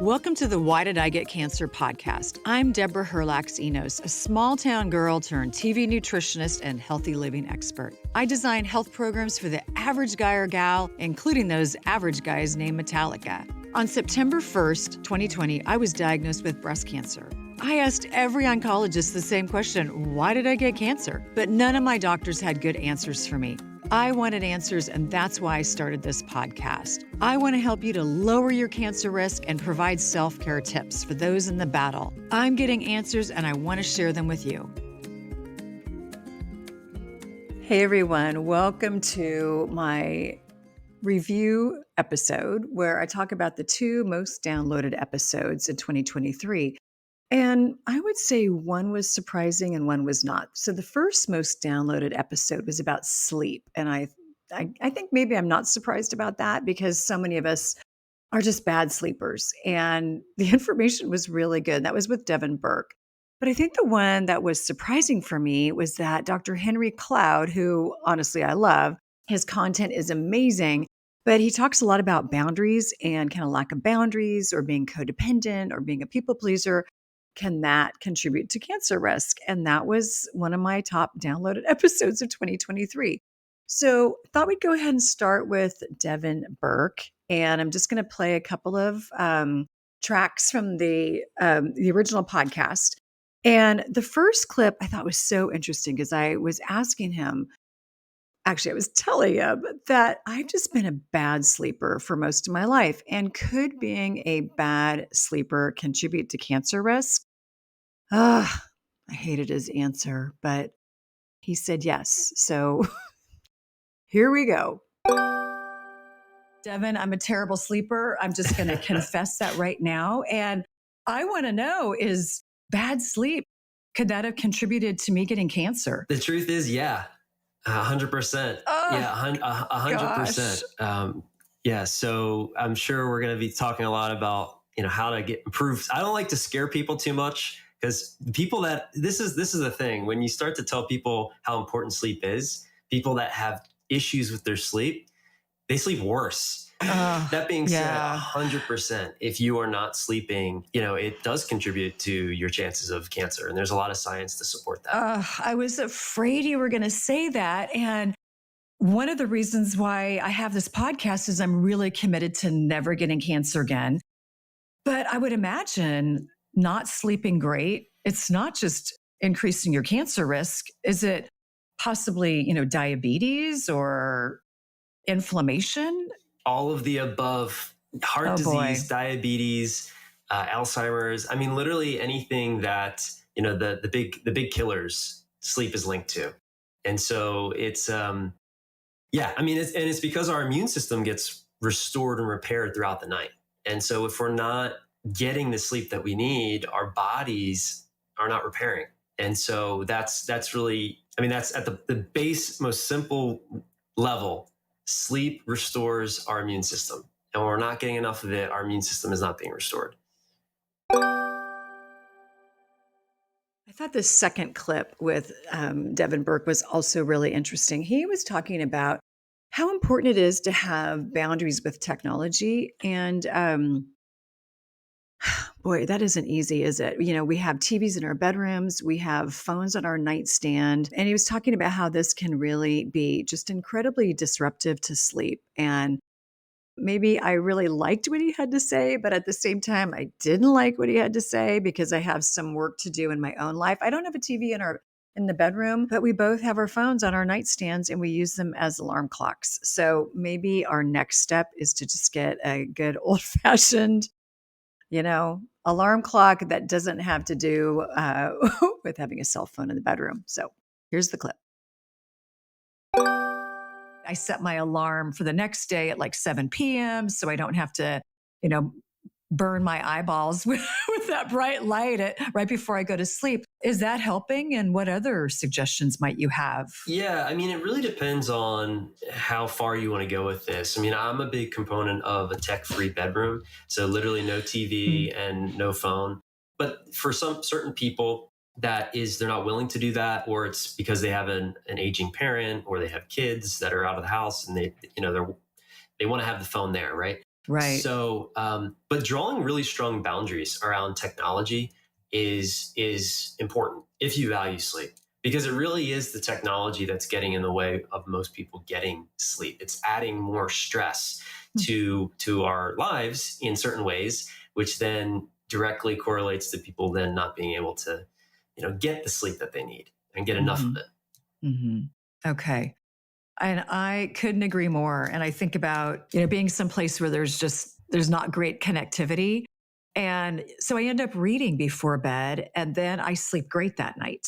Welcome to the Why Did I Get Cancer podcast. I'm Deborah Herlax-Enos, a small-town girl turned TV nutritionist and healthy living expert. I design health programs for the average guy or gal, including those average guys named Metallica. On September 1st, 2020, I was diagnosed with breast cancer. I asked every oncologist the same question, why did I get cancer? But none of my doctors had good answers for me. I wanted answers, and that's why I started this podcast. I want to help you to lower your cancer risk and provide self-care tips for those in the battle. I'm getting answers, and I want to share them with you. Hey, everyone. Welcome to my review episode where I talk about the 2 most downloaded episodes in 2023. And I would say one was surprising and one was not. So the first most downloaded episode was about sleep. And I think maybe I'm not surprised about that because so many of us are just bad sleepers. And the information was really good. That was with Devin Burke. But I think the one that was surprising for me was that Dr. Henry Cloud, who honestly I love, his content is amazing. But he talks a lot about boundaries and kind of lack of boundaries or being codependent or being a people pleaser. Can that contribute to cancer risk? And that was one of my top downloaded episodes of 2023. So I thought we'd go ahead and start with Devin Burke. And I'm just going to play a couple of tracks from the original podcast. And the first clip I thought was so interesting because I was asking him, actually, I was telling him that I've just been a bad sleeper for most of my life. And could being a bad sleeper contribute to cancer risk? I hated his answer, but he said yes. So here we go. Devin, I'm a terrible sleeper. I'm just going to confess that right now. And I want to know, is bad sleep, could that have contributed to me getting cancer? The truth is, yeah, 100%. Yeah, 100%. Yeah, so I'm sure we're going to be talking a lot about, how to get improved. I don't like to scare people too much because people this is the thing. When you start to tell people how important sleep is, people that have issues with their sleep, they sleep worse. That being said, 100%, if you are not sleeping, it does contribute to your chances of cancer. And there's a lot of science to support that. I was afraid you were going to say that. And one of the reasons why I have this podcast is I'm really committed to never getting cancer again. But I would imagine not sleeping great, it's not just increasing your cancer risk. Is it possibly, diabetes or inflammation? All of the above: heart disease, diabetes, Alzheimer's. I mean, literally anything that, the big killers, sleep is linked to. And so it's, it's because our immune system gets restored and repaired throughout the night. And so if we're not getting the sleep that we need, our bodies are not repairing. And so that's really, that's at the base, most simple level. Sleep restores our immune system. And when we're not getting enough of it, our immune system is not being restored. I thought the second clip with Devin Burke was also really interesting. He was talking about how important it is to have boundaries with technology. And boy, that isn't easy, is it? We have TVs in our bedrooms, we have phones on our nightstand. And he was talking about how this can really be just incredibly disruptive to sleep. And maybe I really liked what he had to say, but at the same time, I didn't like what he had to say because I have some work to do in my own life. I don't have a TV in the bedroom, but we both have our phones on our nightstands and we use them as alarm clocks. So maybe our next step is to just get a good old-fashioned, alarm clock that doesn't have to do with having a cell phone in the bedroom. So here's the clip. I set my alarm for the next day at like 7 p.m. so I don't have to, burn my eyeballs with that bright light right before I go to sleep. Is that helping? And what other suggestions might you have? Yeah, it really depends on how far you want to go with this. I'm a big component of a tech-free bedroom. So literally no TV and no phone. But for some certain people, they're not willing to do that, or it's because they have an aging parent or they have kids that are out of the house and they want to have the phone there, right? Right. So, but drawing really strong boundaries around technology is important if you value sleep, because it really is the technology that's getting in the way of most people getting sleep. It's adding more stress to our lives in certain ways, which then directly correlates to people then not being able to, get the sleep that they need and get enough of Mhm. it. Mhm. Okay. And I couldn't agree more. And I think about, being someplace where there's not great connectivity. And so I end up reading before bed and then I sleep great that night.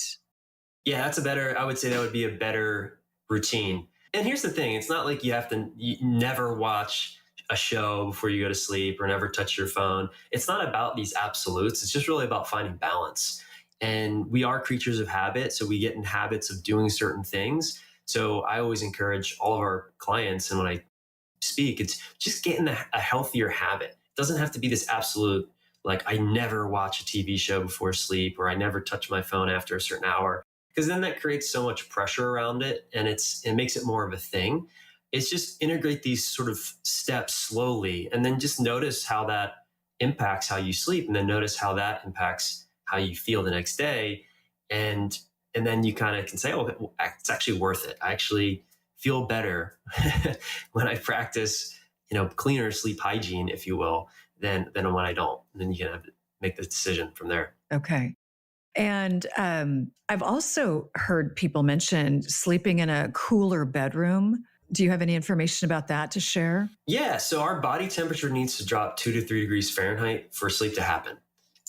Yeah, I would say that would be a better routine. And here's the thing, it's not like you never watch a show before you go to sleep or never touch your phone. It's not about these absolutes. It's just really about finding balance. And we are creatures of habit. So we get in habits of doing certain things. So I always encourage all of our clients, and when I speak, it's just getting a healthier habit. It doesn't have to be this absolute, like, I never watch a TV show before sleep or I never touch my phone after a certain hour, because then that creates so much pressure around it, and it makes it more of a thing. It's just integrate these sort of steps slowly, and then just notice how that impacts how you sleep, and then notice how that impacts how you feel the next day. And and then you kind of can say, oh, it's actually worth it. I actually feel better when I practice, cleaner sleep hygiene, if you will, than when I don't. And then you can make the decision from there. Okay. And I've also heard people mention sleeping in a cooler bedroom. Do you have any information about that to share? Yeah. So our body temperature needs to drop 2 to 3 degrees Fahrenheit for sleep to happen.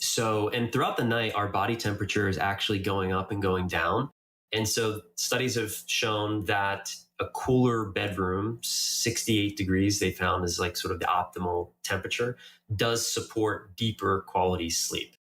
So, and throughout the night, our body temperature is actually going up and going down. And so studies have shown that a cooler bedroom, 68 degrees, they found is like sort of the optimal temperature, does support deeper quality sleep.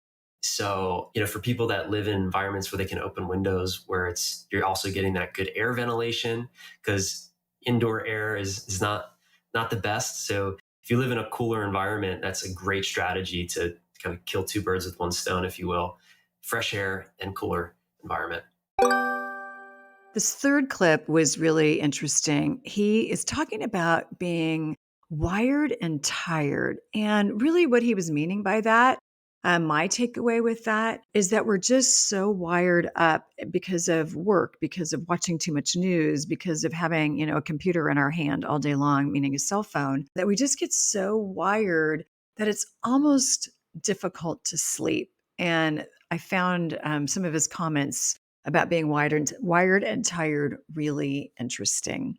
So, for people that live in environments where they can open windows, where you're also getting that good air ventilation, because indoor air is not the best. So if you live in a cooler environment, that's a great strategy to kind of kill two birds with one stone, if you will. Fresh air and cooler environment. This third clip was really interesting. He is talking about being wired and tired. And really, what he was meaning by that, my takeaway with that is that we're just so wired up because of work, because of watching too much news, because of having, a computer in our hand all day long, meaning a cell phone, that we just get so wired that it's almost difficult to sleep. And I found some of his comments about being wired and tired really interesting.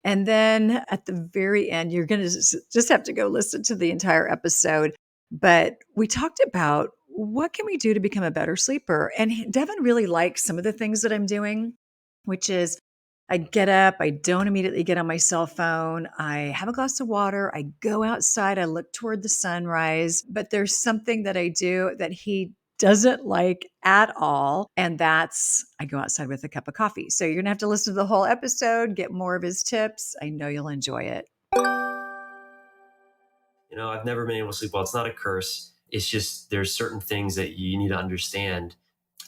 And then at the very end, you're going to just have to go listen to the entire episode. But we talked about what can we do to become a better sleeper. And Devin really likes some of the things that I'm doing, which is I get up, I don't immediately get on my cell phone. I have a glass of water, I go outside, I look toward the sunrise. But there's something that I do that he doesn't like at all. And that's I go outside with a cup of coffee. So you're going to have to listen to the whole episode, get more of his tips. I know you'll enjoy it. I've never been able to sleep well. It's not a curse. It's just there's certain things that you need to understand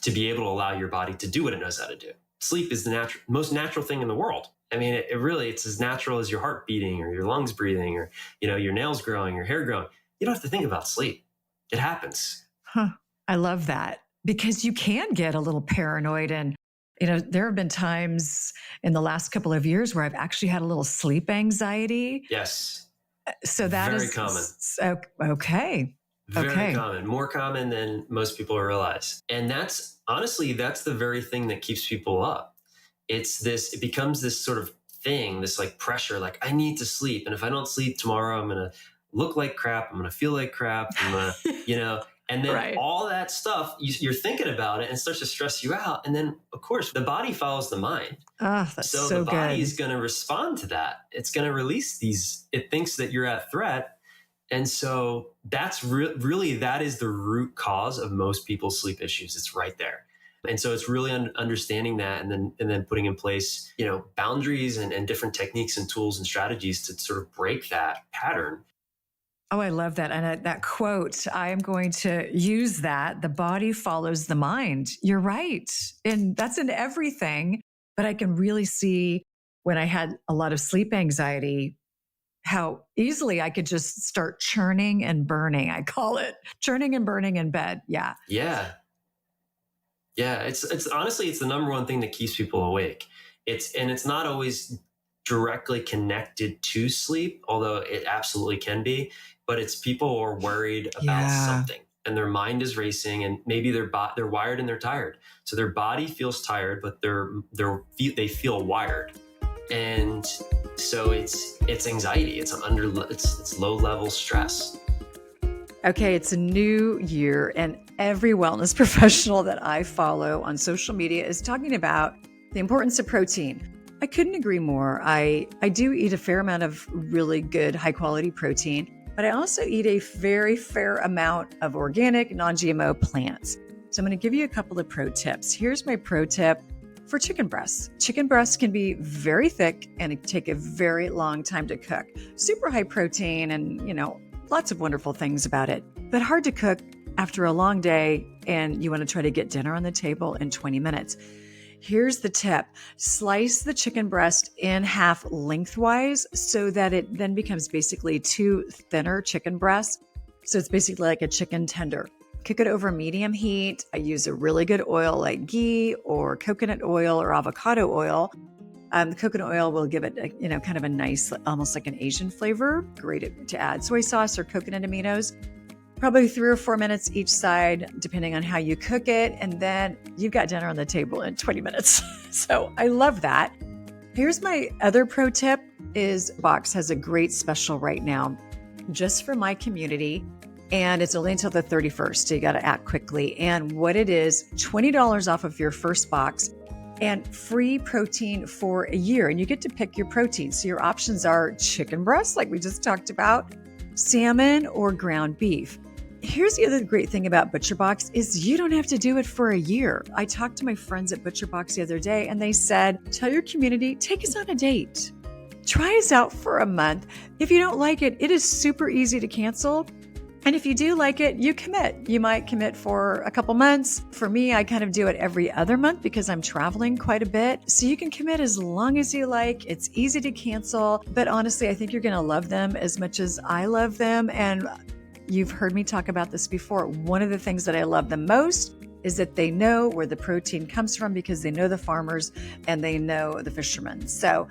to be able to allow your body to do what it knows how to do. Sleep is the most natural thing in the world. I mean, it's as natural as your heart beating or your lungs breathing or, your nails growing, your hair growing. You don't have to think about sleep. It happens. Huh. I love that because you can get a little paranoid. And, there have been times in the last couple of years where I've actually had a little sleep anxiety. Yes. So that very is common. Okay. Very common, more common than most people realize. And that's the very thing that keeps people up. It becomes this sort of thing, this like pressure, like I need to sleep. And if I don't sleep tomorrow, I'm going to look like crap. I'm going to feel like crap. I'm going to, and then Right. all that stuff, you're thinking about it and it starts to stress you out. And then of course the body follows the mind. Oh, that's So so the body good. is going to respond to that. It's going to release it thinks that you're at threat. And so that's really, that is the root cause of most people's sleep issues. It's right there. And so it's really understanding that and then putting in place, boundaries and different techniques and tools and strategies to sort of break that pattern. Oh, I love that. And that quote, I am going to use that. The body follows the mind. You're right. And that's in everything. But I can really see when I had a lot of sleep anxiety, how easily I could just start churning and burning. I call it churning and burning in bed. Yeah. Yeah. Yeah. It's honestly, it's the number one thing that keeps people awake. It's not always directly connected to sleep, although it absolutely can be, but it's people who are worried about something and their mind is racing, and maybe they're wired and they're tired. So their body feels tired, but they feel wired. And so it's anxiety. It's low level stress. Okay, it's a new year, and every wellness professional that I follow on social media is talking about the importance of protein. I couldn't agree more. I do eat a fair amount of really good, high quality protein, but I also eat a very fair amount of organic, non-GMO plants. So I'm going to give you a couple of pro tips. Here's my pro tip for chicken breasts. Chicken breasts can be very thick and take a very long time to cook. Super high protein and, lots of wonderful things about it, but hard to cook after a long day and you want to try to get dinner on the table in 20 minutes. Here's the tip. Slice the chicken breast in half lengthwise so that it then becomes basically two thinner chicken breasts. So it's basically like a chicken tender. Cook it over medium heat. I use a really good oil like ghee or coconut oil or avocado oil. The coconut oil will give it, kind of a nice, almost like an Asian flavor. Great to add soy sauce or coconut aminos. Probably 3 or 4 minutes each side, depending on how you cook it. And then you've got dinner on the table in 20 minutes. So I love that. Here's my other pro tip is ButcherBox has a great special right now just for my community. And it's only until the 31st. So you got to act quickly. And what it is, $20 off of your first box and free protein for a year. And you get to pick your protein. So your options are chicken breast, like we just talked about, salmon, or ground beef. Here's the other great thing about ButcherBox is you don't have to do it for a year. I talked to my friends at ButcherBox the other day and they said, tell your community, take us on a date. Try us out for a month. If you don't like it, it is super easy to cancel. And if you do like it, you commit. You might commit for a couple months. For me, I kind of do it every other month because I'm traveling quite a bit. So you can commit as long as you like. It's easy to cancel. But honestly, I think you're going to love them as much as I love them. And you've heard me talk about this before. One of the things that I love the most is that they know where the protein comes from because they know the farmers and they know the fishermen. So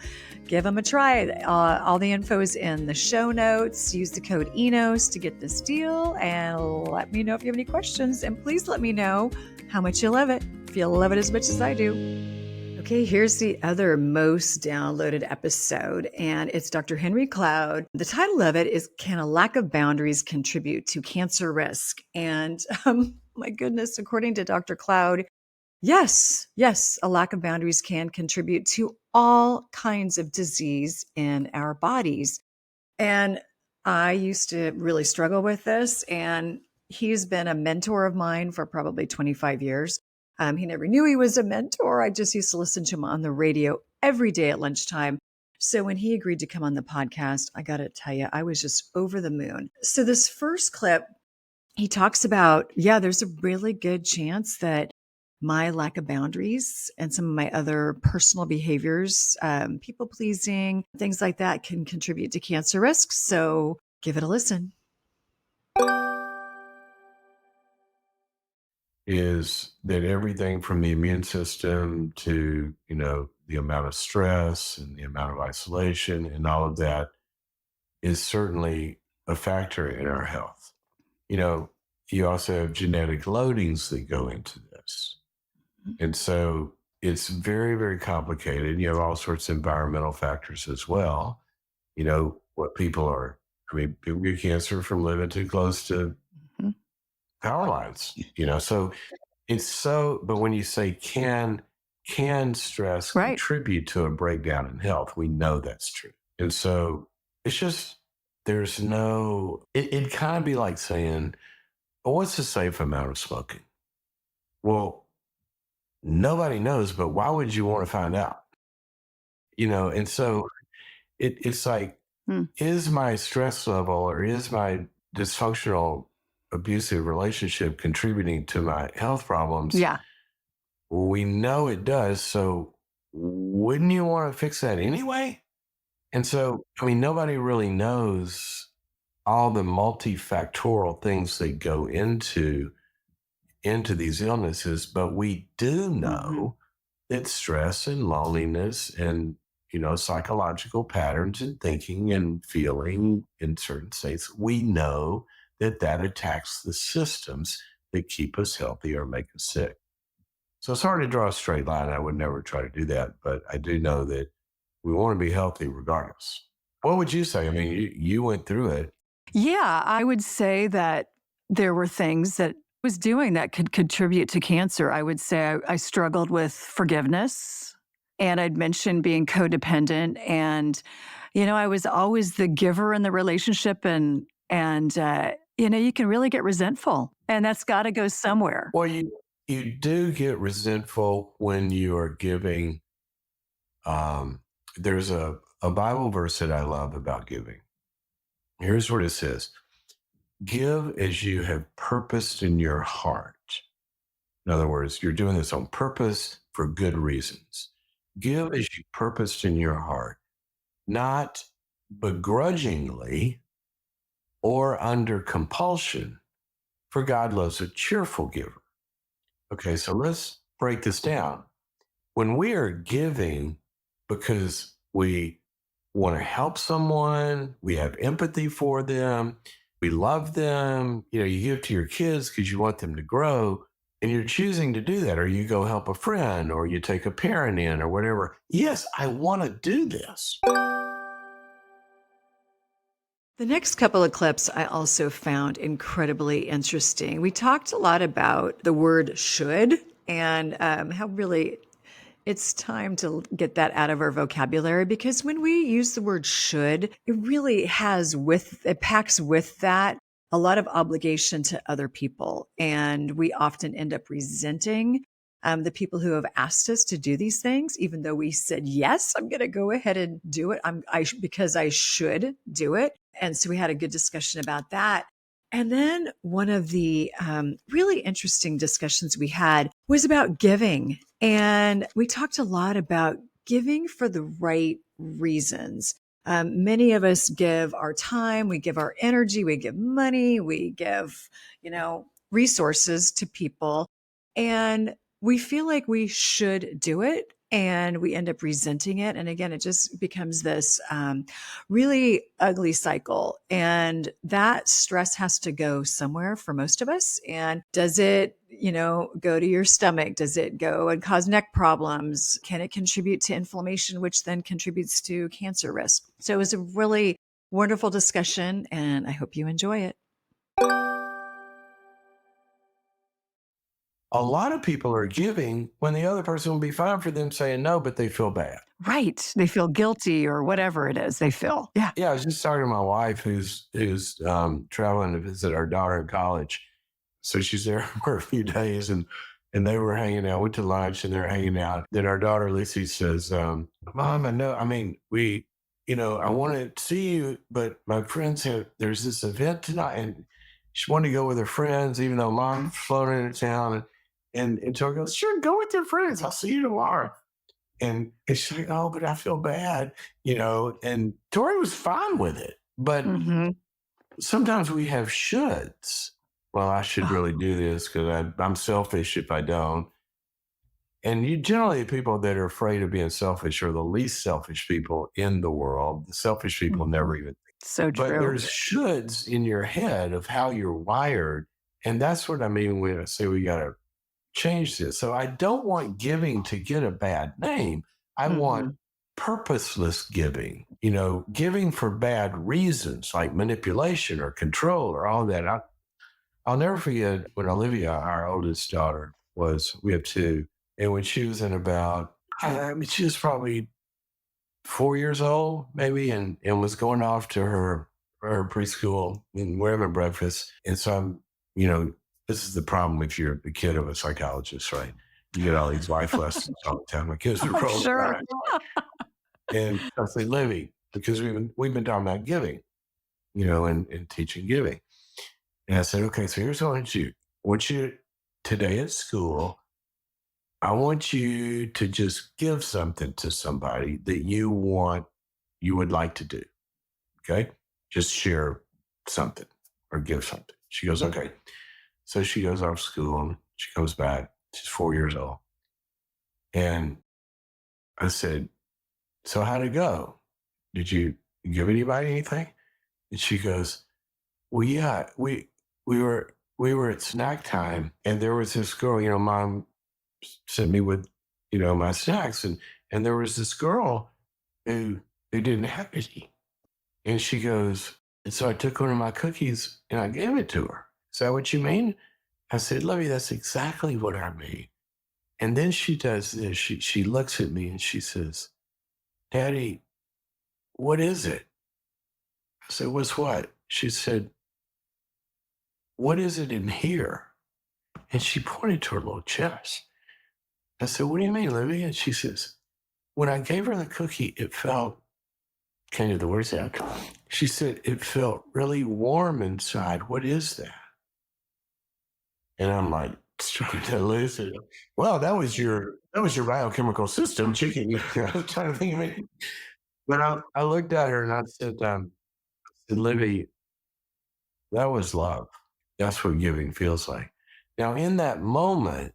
give them a try. All the info is in the show notes. Use the code ENOS to get this deal and let me know if you have any questions. And please let me know how much you love it, if you love it as much as I do. Okay, here's the other most downloaded episode, and it's Dr. Henry Cloud. The title of it is Can a Lack of Boundaries Contribute to Cancer Risk? And my goodness, according to Dr. Cloud, yes, a lack of boundaries can contribute to all kinds of disease in our bodies. And I used to really struggle with this, and he's been a mentor of mine for probably 25 years. He never knew he was a mentor. I just used to listen to him on the radio every day at lunchtime. So when he agreed to come on the podcast, I got to tell you, I was just over the moon. So this first clip, he talks about, there's a really good chance that my lack of boundaries and some of my other personal behaviors, people pleasing, things like that can contribute to cancer risks. So give it a listen. Is that everything from the immune system to, the amount of stress and the amount of isolation and all of that is certainly a factor in our health. You also have genetic loadings that go into this. And so it's very, very complicated. You have all sorts of environmental factors as well. What people get cancer from living too close to power lines, so but when you say can stress contribute to a breakdown in health, we know that's true. And so it's just, it kind of be like saying, well, what's the safe amount of smoking? Well, nobody knows, but why would you want to find out? And so it's like, is my stress level or is my dysfunctional abusive relationship contributing to my health problems? Yeah. We know it does. So wouldn't you want to fix that anyway? And so, I mean, nobody really knows all the multifactorial things that go into these illnesses, but we do Mhm. know that stress and loneliness and psychological patterns and thinking and feeling in certain states, we know that that attacks the systems that keep us healthy or make us sick. So it's hard to draw a straight line. I would never try to do that, but I do know that we want to be healthy regardless. What would you say? I mean, you went through it. Yeah, I would say that there were things that I was doing that could contribute to cancer. I would say I struggled with forgiveness, and I'd mentioned being codependent, and I was always the giver in the relationship, and you can really get resentful, and that's got to go somewhere. Well, you do get resentful when you are giving. There's a Bible verse that I love about giving. Here's what it says: "Give as you have purposed in your heart." In other words, you're doing this on purpose for good reasons. Give as you purposed in your heart, not begrudgingly or under compulsion, for God loves a cheerful giver. Okay, so let's break this down. When we are giving because we want to help someone, we have empathy for them, we love them, you give to your kids because you want them to grow, and you're choosing to do that, or you go help a friend, or you take a parent in, or whatever. Yes, I want to do this. The next couple of clips I also found incredibly interesting. We talked a lot about the word should and how really it's time to get that out of our vocabulary, because when we use the word should, it really it packs with that a lot of obligation to other people. And we often end up resenting the people who have asked us to do these things, even though we said, yes, I'm going to go ahead and do it. Because I should do it. And so we had a good discussion about that. And then one of the really interesting discussions we had was about giving. And we talked a lot about giving for the right reasons. Many of us give our time, we give our energy, we give money, we give, resources to people. And we feel like we should do it, and we end up resenting it. And again, it just becomes this really ugly cycle. And that stress has to go somewhere for most of us. And does it, go to your stomach? Does it go and cause neck problems? Can it contribute to inflammation, which then contributes to cancer risk? So it was a really wonderful discussion, and I hope you enjoy it. A lot of people are giving when the other person will be fine for them saying no, but they feel bad. Right. They feel guilty or whatever it is they feel. Yeah. Yeah, I was just talking to my wife who's traveling to visit our daughter in college. So she's there for a few days, and they were hanging out. Went to lunch and they're hanging out. Then our daughter Lucy says, "Mom, I know. I mean, I want to see you, but my friends have. There's this event tonight, and she wanted to go with her friends, even though Mom's flown into town." And Tori goes, "Sure, go with your friends. I'll see you tomorrow." And she's like, "Oh, but I feel bad. And Tori was fine with it. But sometimes we have shoulds. Well, I should really do this because I'm selfish if I don't. And generally, people that are afraid of being selfish are the least selfish people in the world. The selfish people never even. So But true. there's shoulds in your head of how you're wired. And that's what I mean when I say we got to change this. So I don't want giving to get a bad name. I want purposeless giving for bad reasons like manipulation or control or all that. I'll never forget when Olivia, our oldest daughter, we have two. And when she was she was probably 4 years old, maybe, and was going off to her preschool and we're having breakfast. And so this is the problem if you're the kid of a psychologist, right? You get all these life lessons all the time. My kids are rolling Sure. and I say, Livy, because we've been talking about giving, and teaching giving. And I said, okay, so here's what I want you today at school, I want you to just give something to somebody that you want you would like to do. Okay. Just share something or give something. She goes, okay. So she goes off school and she comes back. She's 4 years old. And I said, so how'd it go? Did you give anybody anything? And she goes, well, yeah, we were at snack time and there was this girl, mom sent me with, my snacks and there was this girl who didn't have any. And she goes, and so I took one of my cookies and I gave it to her. Is that what you mean? I said, Lovey, that's exactly what I mean. And then she does this. She looks at me and she says, Daddy, what is it? I said, what's what? She said, what is it in here? And she pointed to her little chest. I said, what do you mean, Livy? And she says, when I gave her the cookie, it felt, can't get the words out. She said, it felt really warm inside. What is that? And I'm like, starting to lose it. Well, that was your biochemical system, chicken. I was trying to think of it. But I looked at her and I said, Livy, that was love. That's what giving feels like. Now, in that moment,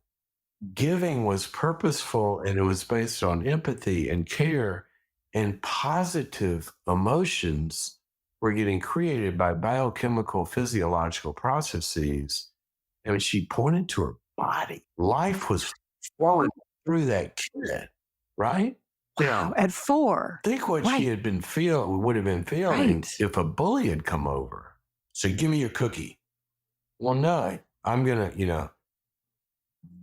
giving was purposeful and it was based on empathy and care, and positive emotions were getting created by biochemical, physiological processes. And when she pointed to her body, life was flowing through that kid, right? Wow, at 4. Think what she had been would have been feeling if a bully had come over. So give me your cookie. Well, no, I'm going to,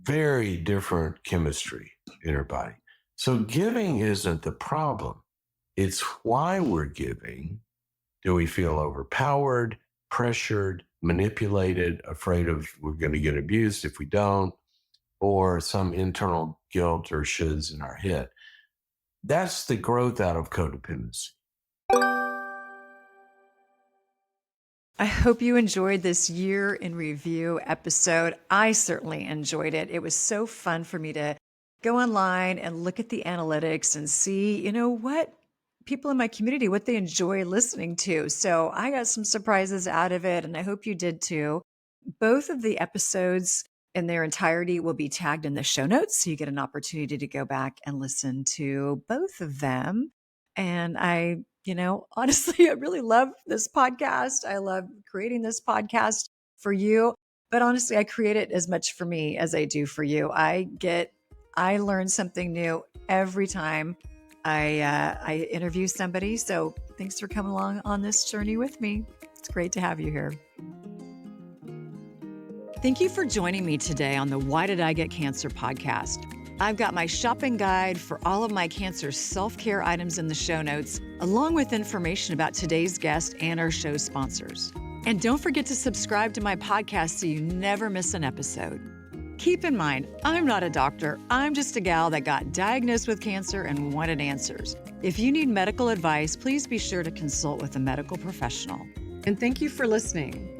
very different chemistry in her body. So giving isn't the problem. It's why we're giving. Do we feel overpowered, pressured, manipulated, afraid of we're going to get abused if we don't, or some internal guilt or shoulds in our head? That's the growth out of codependency. I hope you enjoyed this year in review episode. I certainly enjoyed it. It was so fun for me to go online and look at the analytics and see, what people in my community, what they enjoy listening to. So I got some surprises out of it, and I hope you did too. Both of the episodes in their entirety will be tagged in the show notes, so you get an opportunity to go back and listen to both of them. And honestly, I really love this podcast. I love creating this podcast for you. But honestly, I create it as much for me as I do for you. I learn something new every time I interview somebody. So thanks for coming along on this journey with me. It's great to have you here. Thank you for joining me today on the Why Did I Get Cancer podcast. I've got my shopping guide for all of my cancer self-care items in the show notes, along with information about today's guest and our show sponsors. And don't forget to subscribe to my podcast so you never miss an episode. Keep in mind, I'm not a doctor. I'm just a gal that got diagnosed with cancer and wanted answers. If you need medical advice, please be sure to consult with a medical professional. And thank you for listening.